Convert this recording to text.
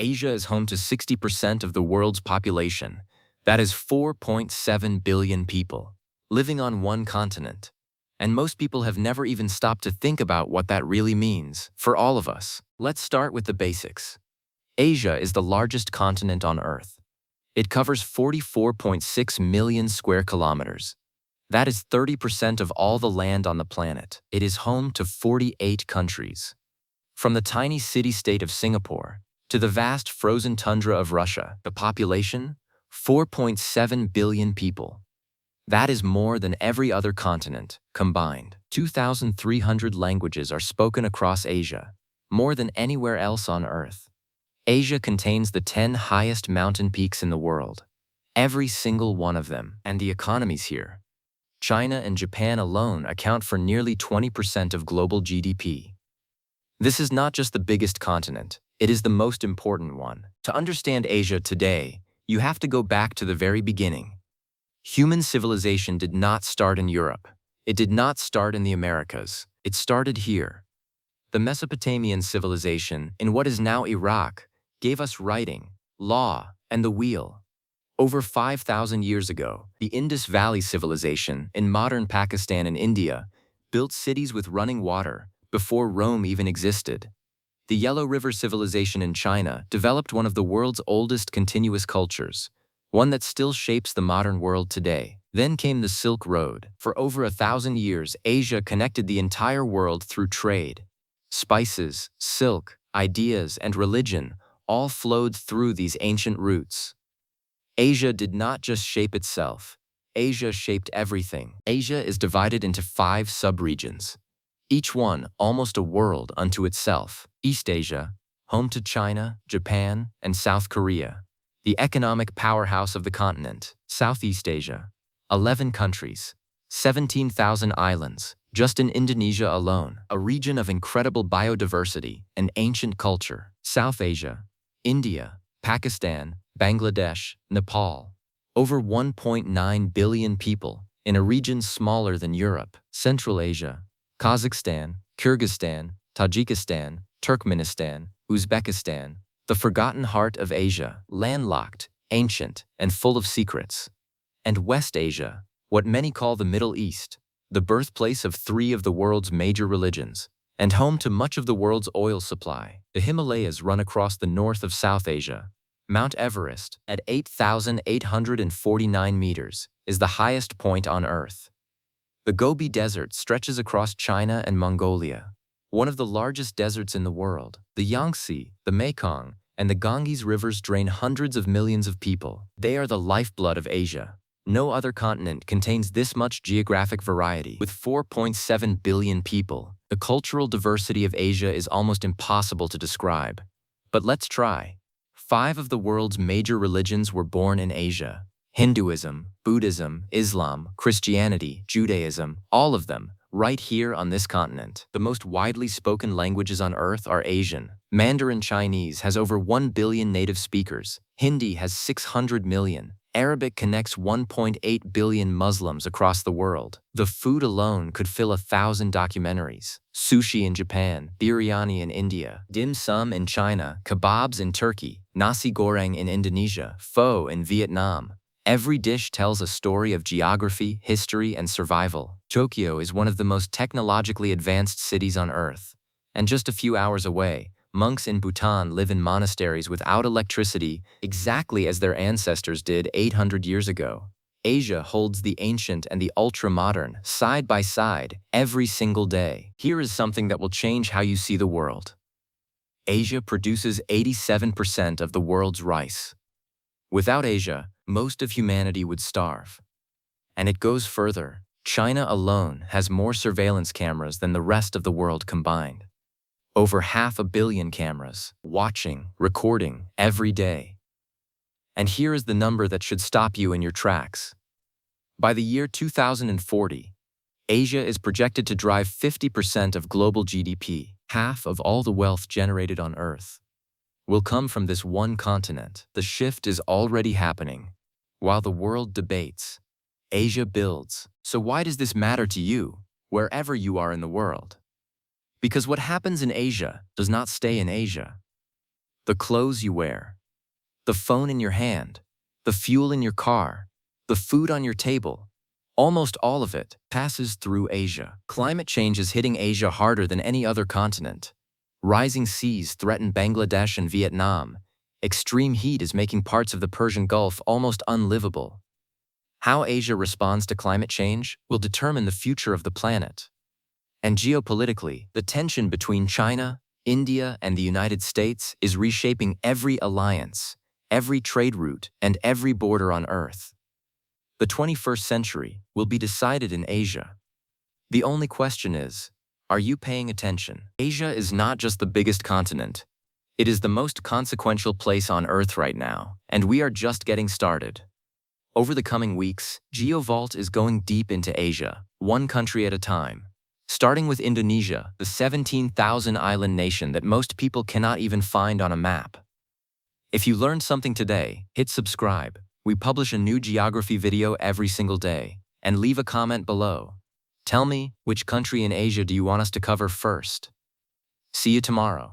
Asia is home to 60% of the world's population. That is 4.7 billion people living on one continent. And most people have never even stopped to think about what that really means for all of us. Let's start with the basics. Asia is the largest continent on Earth. It covers 44.6 million square kilometers. That is 30% of all the land on the planet. It is home to 48 countries. From the tiny city-state of Singapore to the vast frozen tundra of Russia, the population, 4.7 billion people. That is more than every other continent combined. 2,300 languages are spoken across Asia, more than anywhere else on Earth. Asia contains the 10 highest mountain peaks in the world, every single one of them, and the economies here. China and Japan alone account for nearly 20% of global GDP. This is not just the biggest continent, it is the most important one. To understand Asia today, you have to go back to the very beginning. Human civilization did not start in Europe. It did not start in the Americas. It started here. The Mesopotamian civilization, in what is now Iraq, gave us writing, law, and the wheel. Over 5,000 years ago, the Indus Valley civilization, in modern Pakistan and India, built cities with running water before Rome even existed. The Yellow River civilization in China developed one of the world's oldest continuous cultures, one that still shapes the modern world today. Then came the Silk Road. For over 1,000 years, Asia connected the entire world through trade. Spices, silk, ideas, and religion all flowed through these ancient routes. Asia did not just shape itself. Asia shaped everything. Asia is divided into 5 subregions, each one almost a world unto itself. East Asia, home to China, Japan, and South Korea, the economic powerhouse of the continent. Southeast Asia, 11 countries, 17,000 islands, just in Indonesia alone, a region of incredible biodiversity and ancient culture. South Asia, India, Pakistan, Bangladesh, Nepal, over 1.9 billion people in a region smaller than Europe. Central Asia, Kazakhstan, Kyrgyzstan, Tajikistan, Turkmenistan, Uzbekistan, the forgotten heart of Asia, landlocked, ancient, and full of secrets. And West Asia, what many call the Middle East, the birthplace of 3 of the world's major religions, and home to much of the world's oil supply. The Himalayas run across the north of South Asia. Mount Everest, at 8,849 meters, is the highest point on Earth. The Gobi Desert stretches across China and Mongolia, one of the largest deserts in the world. The Yangtze, the Mekong, and the Ganges rivers drain hundreds of millions of people. They are the lifeblood of Asia. No other continent contains this much geographic variety. With 4.7 billion people, the cultural diversity of Asia is almost impossible to describe. But let's try. 5 of the world's major religions were born in Asia: Hinduism, Buddhism, Islam, Christianity, Judaism, all of them, right here on this continent. The most widely spoken languages on Earth are Asian. Mandarin Chinese has over 1 billion native speakers. Hindi has 600 million. Arabic connects 1.8 billion Muslims across the world. The food alone could fill 1,000 documentaries. Sushi in Japan, biryani in India, dim sum in China, kebabs in Turkey, nasi goreng in Indonesia, pho in Vietnam. Every dish tells a story of geography, history, and survival. Tokyo is one of the most technologically advanced cities on Earth. And just a few hours away, monks in Bhutan live in monasteries without electricity, exactly as their ancestors did 800 years ago. Asia holds the ancient and the ultra-modern side by side every single day. Here is something that will change how you see the world. Asia produces 87% of the world's rice. Without Asia, most of humanity would starve. And it goes further. China alone has more surveillance cameras than the rest of the world combined. Over 500 million cameras, watching, recording, every day. And here is the number that should stop you in your tracks. By the year 2040, Asia is projected to drive 50% of global GDP. Half of all the wealth generated on Earth will come from this one continent. The shift is already happening. While the world debates, Asia builds. So why does this matter to you, wherever you are in the world? Because what happens in Asia does not stay in Asia. the clothes you wear, the phone in your hand, the fuel in your car, the food on your table. Almost all of it passes through Asia. Climate change is hitting Asia harder than any other continent. Rising seas threaten Bangladesh and Vietnam. Extreme heat is making parts of the Persian Gulf almost unlivable. How Asia responds to climate change will determine the future of the planet. And geopolitically, the tension between China, India, and the United States is reshaping every alliance, every trade route, and every border on Earth. The 21st century will be decided in Asia. The only question is, are you paying attention? Asia is not just the biggest continent. It is the most consequential place on Earth right now, and we are just getting started. Over the coming weeks, GeoVault is going deep into Asia, one country at a time. Starting with Indonesia, the 17,000-island nation that most people cannot even find on a map. If you learned something today, hit subscribe. We publish a new geography video every single day. And leave a comment below. Tell me, which country in Asia do you want us to cover first? See you tomorrow.